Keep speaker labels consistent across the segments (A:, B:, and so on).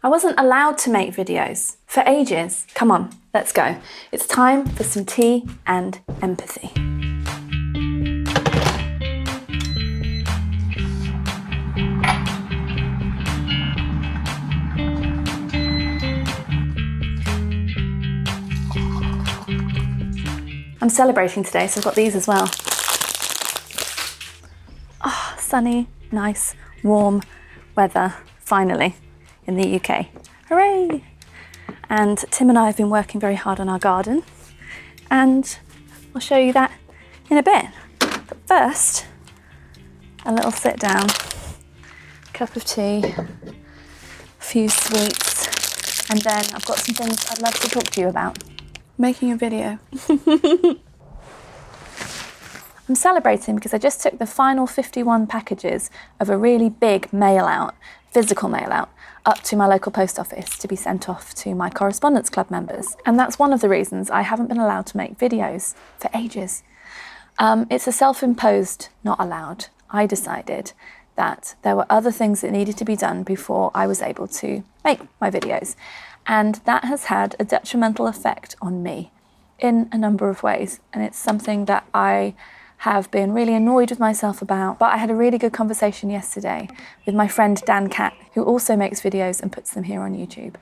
A: I wasn't allowed to make videos for ages. Come on, let's go. It's time for some tea and empathy. I'm celebrating today, so I've got these as well. Oh, sunny, nice, warm weather, finally, in the UK. Hooray! And Tim and I have been working very hard on our garden, and I'll show you that in a bit. But first, a little sit down, cup of tea, a few sweets, and then I've got some things I'd love to talk to you about. Making a video. I'm celebrating because I just took the final 51 packages of a really big mail out, physical mail out, up to my local post office to be sent off to my Correspondence Club members. And that's one of the reasons I haven't been allowed to make videos for ages. It's a self-imposed not allowed. I decided that there were other things that needed to be done before I was able to make my videos. And that has had a detrimental effect on me in a number of ways. And it's something that I have been really annoyed with myself about. But I had a really good conversation yesterday with my friend Dan Catt, who also makes videos and puts them here on YouTube.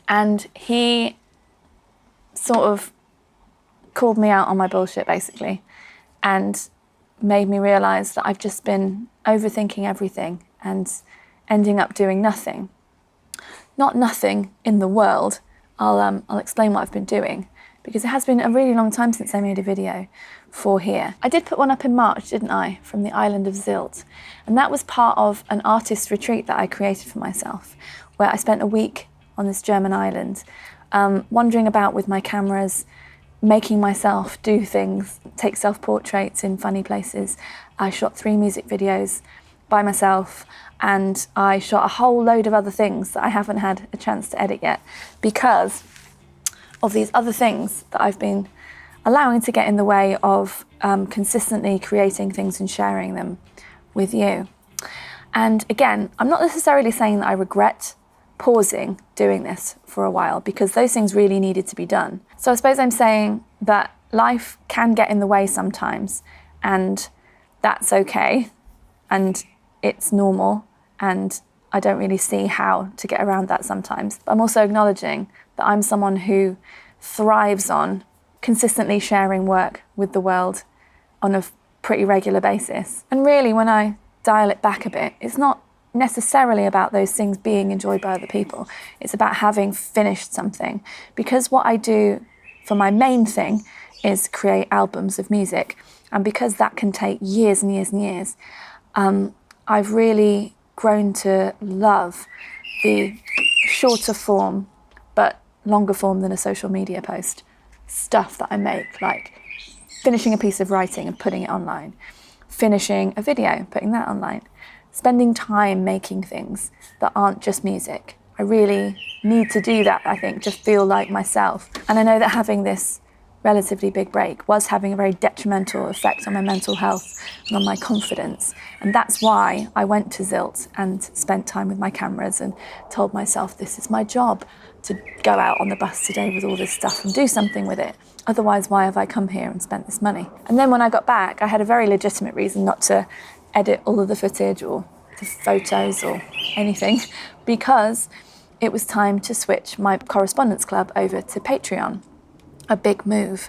A: And he sort of called me out on my bullshit, basically, and made me realise that I've just been overthinking everything and ending up doing nothing. Not nothing in the world. I'll explain what I've been doing, because it has been a really long time since I made a video for here. I did put one up in March, didn't I, from the island of Zilt. And that was part of an artist retreat that I created for myself, where I spent a week on this German island, wandering about with my cameras, making myself do things, take self-portraits in funny places. I shot 3 music videos by myself, and I shot a whole load of other things that I haven't had a chance to edit yet because of these other things that I've been allowing to get in the way of consistently creating things and sharing them with you. And again, I'm not necessarily saying that I regret pausing doing this for a while, because those things really needed to be done. So I suppose I'm saying that life can get in the way sometimes, and that's okay, and it's normal, and I don't really see how to get around that sometimes. But I'm also acknowledging that I'm someone who thrives on consistently sharing work with the world on a pretty regular basis. And really, when I dial it back a bit, it's not necessarily about those things being enjoyed by other people. It's about having finished something. Because what I do for my main thing is create albums of music, and because that can take years and years and years, I've really grown to love the shorter form but longer form than a social media post stuff that I make, like finishing a piece of writing and putting it online, finishing a video, putting that online, spending time making things that aren't just music. I really need to do that, I think, to feel like myself. And I know that having this relatively big break was having a very detrimental effect on my mental health and on my confidence. And that's why I went to Zilt and spent time with my cameras and told myself, this is my job, to go out on the bus today with all this stuff and do something with it. Otherwise, why have I come here and spent this money? And then when I got back, I had a very legitimate reason not to edit all of the footage or the photos or anything, because it was time to switch my Correspondence Club over to Patreon. A big move.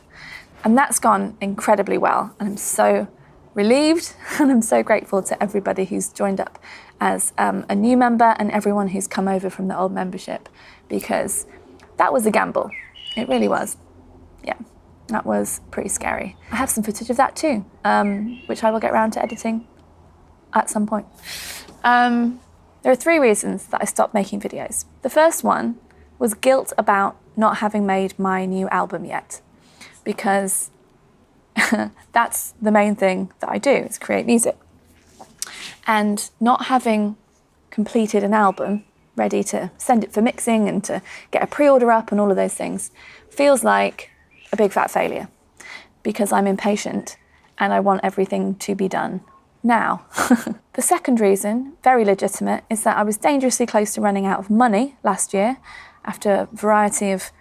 A: And that's gone incredibly well. And I'm so relieved, and I'm so grateful to everybody who's joined up as a new member and everyone who's come over from the old membership, because that was a gamble. It really was. Yeah, that was pretty scary. I have some footage of that too, which I will get around to editing at some point. There are 3 reasons that I stopped making videos. The first one was guilt about not having made my new album yet, because that's the main thing that I do, is create music. And not having completed an album, ready to send it for mixing and to get a pre-order up and all of those things, feels like a big fat failure, because I'm impatient and I want everything to be done now. The second reason, very legitimate, is that I was dangerously close to running out of money last year after a variety of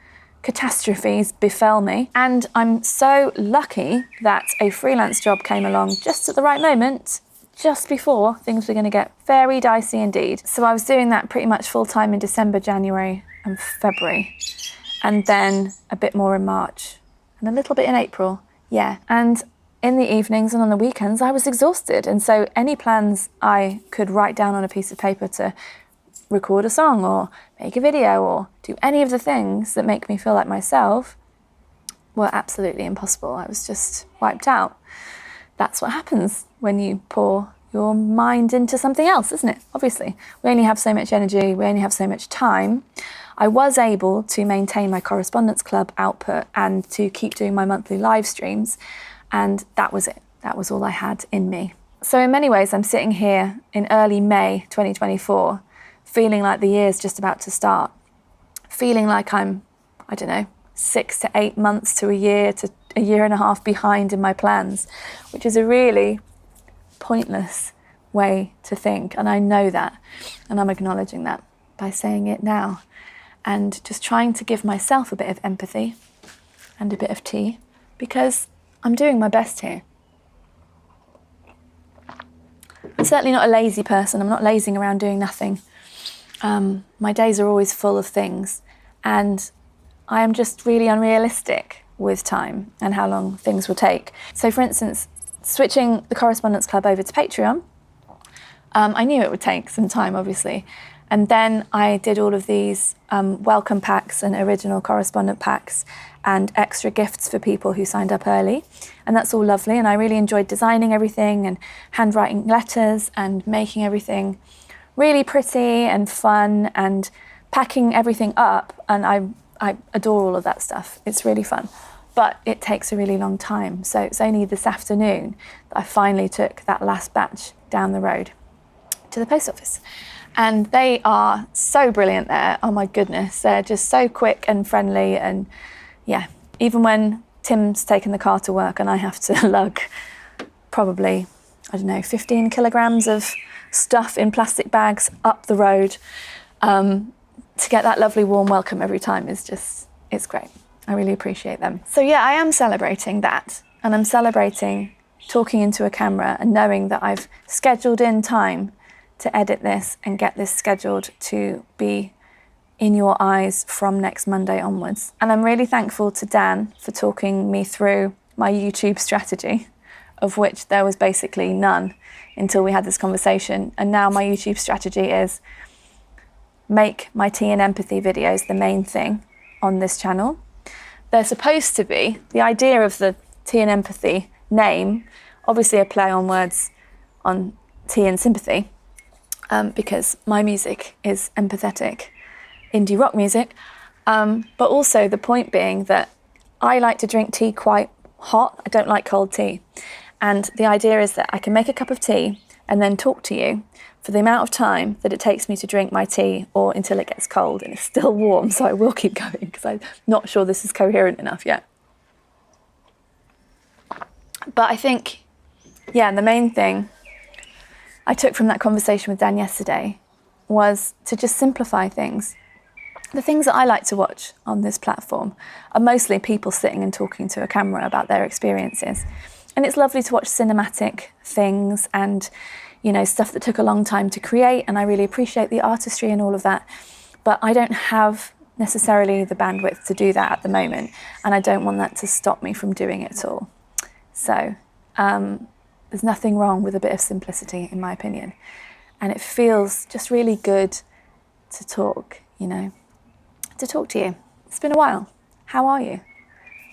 A: catastrophes befell me. And I'm so lucky that a freelance job came along just at the right moment, just before things were going to get very dicey indeed. So I was doing that pretty much full time in December, January and February, and then a bit more in March and a little bit in April. Yeah. And in the evenings and on the weekends, I was exhausted. And so any plans I could write down on a piece of paper to record a song or make a video or do any of the things that make me feel like myself were absolutely impossible. I was just wiped out. That's what happens when you pour your mind into something else, isn't it? Obviously, we only have so much energy, we only have so much time. I was able to maintain my Correspondence Club output and to keep doing my monthly live streams, and that was it. That was all I had in me. So in many ways, I'm sitting here in early May 2024, feeling like the year's just about to start, feeling like I'm, 6 to 8 months to a year and a half behind in my plans, which is a really pointless way to think. And I know that, and I'm acknowledging that by saying it now, and just trying to give myself a bit of empathy and a bit of tea, because I'm doing my best here. I'm certainly not a lazy person. I'm not lazing around doing nothing. My days are always full of things, and I am just really unrealistic with time and how long things will take. So for instance, switching the Correspondence Club over to Patreon, I knew it would take some time, obviously. And then I did all of these welcome packs and original correspondent packs and extra gifts for people who signed up early. And that's all lovely. And I really enjoyed designing everything and handwriting letters and making everything really pretty and fun and packing everything up. And I adore all of that stuff. It's really fun. But it takes a really long time. So it's only this afternoon that I finally took that last batch down the road to the post office. And they are so brilliant there. Oh my goodness. They're just so quick and friendly. And yeah, even when Tim's taken the car to work and I have to lug probably, 15 kilograms of stuff in plastic bags up the road, to get that lovely warm welcome every time it's great. I really appreciate them. So yeah, I am celebrating that. And I'm celebrating talking into a camera and knowing that I've scheduled in time to edit this and get this scheduled to be in your eyes from next Monday onwards. And I'm really thankful to Dan for talking me through my YouTube strategy, of which there was basically none until we had this conversation. And now my YouTube strategy is make my tea and empathy videos the main thing on this channel. They're supposed to be, the idea of the tea and empathy name, obviously a play on words on tea and sympathy, because my music is empathetic indie rock music, but also the point being that I like to drink tea quite hot. I don't like cold tea. And the idea is that I can make a cup of tea and then talk to you for the amount of time that it takes me to drink my tea, or until it gets cold and it's still warm, so I will keep going because I'm not sure this is coherent enough yet. But I think, the main thing I took from that conversation with Dan yesterday was to just simplify things. The things that I like to watch on this platform are mostly people sitting and talking to a camera about their experiences. And it's lovely to watch cinematic things and, stuff that took a long time to create. And I really appreciate the artistry and all of that. But I don't have necessarily the bandwidth to do that at the moment. And I don't want that to stop me from doing it at all. So there's nothing wrong with a bit of simplicity, in my opinion. And it feels just really good to talk, to talk to you. It's been a while. How are you?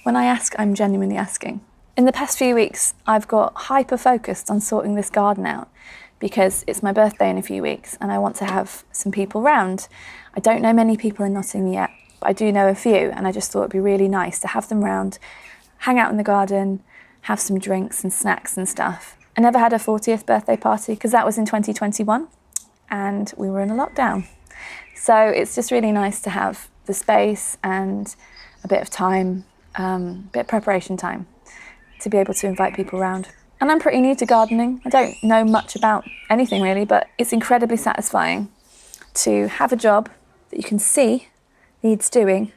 A: When I ask, I'm genuinely asking. In the past few weeks, I've got hyper-focused on sorting this garden out because it's my birthday in a few weeks and I want to have some people round. I don't know many people in Nottingham yet, but I do know a few, and I just thought it'd be really nice to have them round, hang out in the garden, have some drinks and snacks and stuff. I never had a 40th birthday party because that was in 2021 and we were in a lockdown. So it's just really nice to have the space and a bit of time, a bit of preparation time to be able to invite people around. And I'm pretty new to gardening. I don't know much about anything really, but it's incredibly satisfying to have a job that you can see needs doing,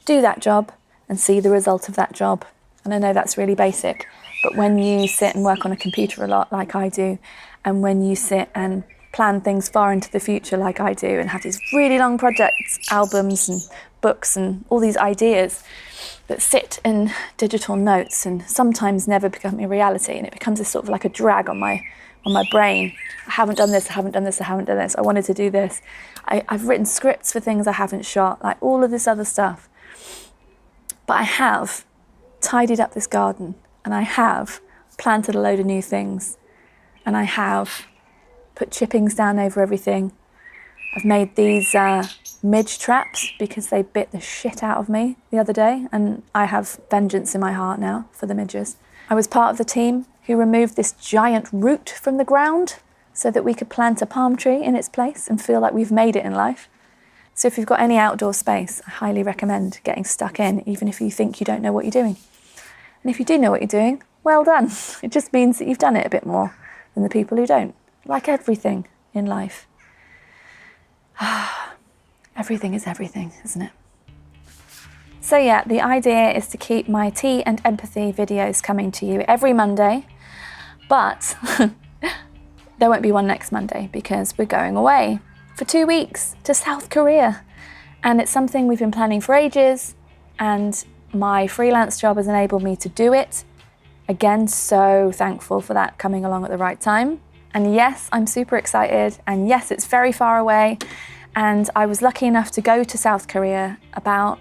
A: do that job and see the result of that job. And I know that's really basic, but when you sit and work on a computer a lot like I do, and when you sit and plan things far into the future like I do and have these really long projects, albums and books and all these ideas that sit in digital notes and sometimes never become a reality, and it becomes this sort of like a drag on my brain. I haven't done this, I haven't done this, I haven't done this, I wanted to do this. I've written scripts for things I haven't shot, like all of this other stuff. But I have tidied up this garden, and I have planted a load of new things, and I have put chippings down over everything. I've made these midge traps because they bit the shit out of me the other day, and I have vengeance in my heart now for the midges. I was part of the team who removed this giant root from the ground so that we could plant a palm tree in its place and feel like we've made it in life. So if you've got any outdoor space, I highly recommend getting stuck in, even if you think you don't know what you're doing. And if you do know what you're doing, well done. It just means that you've done it a bit more than the people who don't. Like everything in life. Everything is everything, isn't it? So yeah, the idea is to keep my tea and empathy videos coming to you every Monday, but there won't be one next Monday because we're going away for 2 weeks to South Korea. And it's something we've been planning for ages, and my freelance job has enabled me to do it. Again, so thankful for that coming along at the right time. And yes, I'm super excited, and yes, it's very far away. And I was lucky enough to go to South Korea about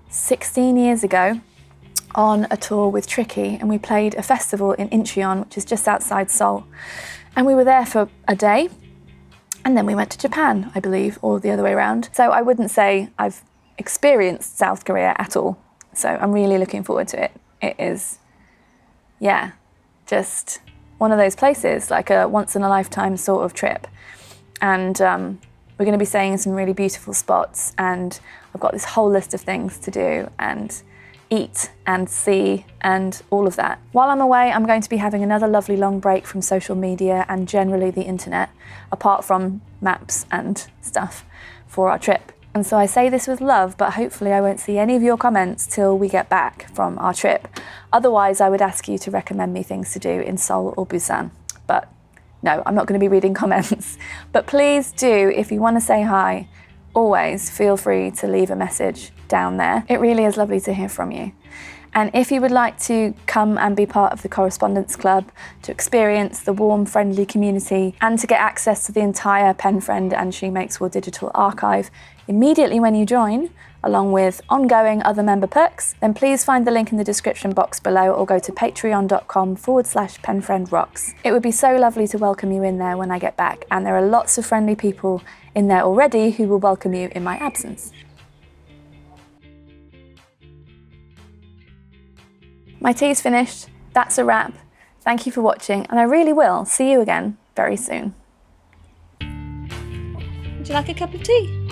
A: 16 years ago on a tour with Tricky, and we played a festival in Incheon, which is just outside Seoul. And we were there for a day, and then we went to Japan, I believe, or the other way around. So I wouldn't say I've experienced South Korea at all. So I'm really looking forward to it. It is, yeah, just one of those places, like a once-in-a-lifetime sort of trip. And we're going to be staying in some really beautiful spots, and I've got this whole list of things to do and eat and see and all of that. While I'm away, I'm going to be having another lovely long break from social media and generally the internet, apart from maps and stuff for our trip. And so I say this with love, but hopefully I won't see any of your comments till we get back from our trip. Otherwise, I would ask you to recommend me things to do in Seoul or Busan. But no, I'm not going to be reading comments. But please do, if you want to say hi, always feel free to leave a message down there. It really is lovely to hear from you. And if you would like to come and be part of the Correspondence Club, to experience the warm, friendly community, and to get access to the entire Penfriend and She Makes War digital archive immediately when you join, along with ongoing other member perks, then please find the link in the description box below or go to patreon.com/penfriendrocks. It would be so lovely to welcome you in there when I get back, and there are lots of friendly people in there already who will welcome you in my absence. My tea's finished, that's a wrap. Thank you for watching, and I really will see you again very soon. Would you like a cup of tea?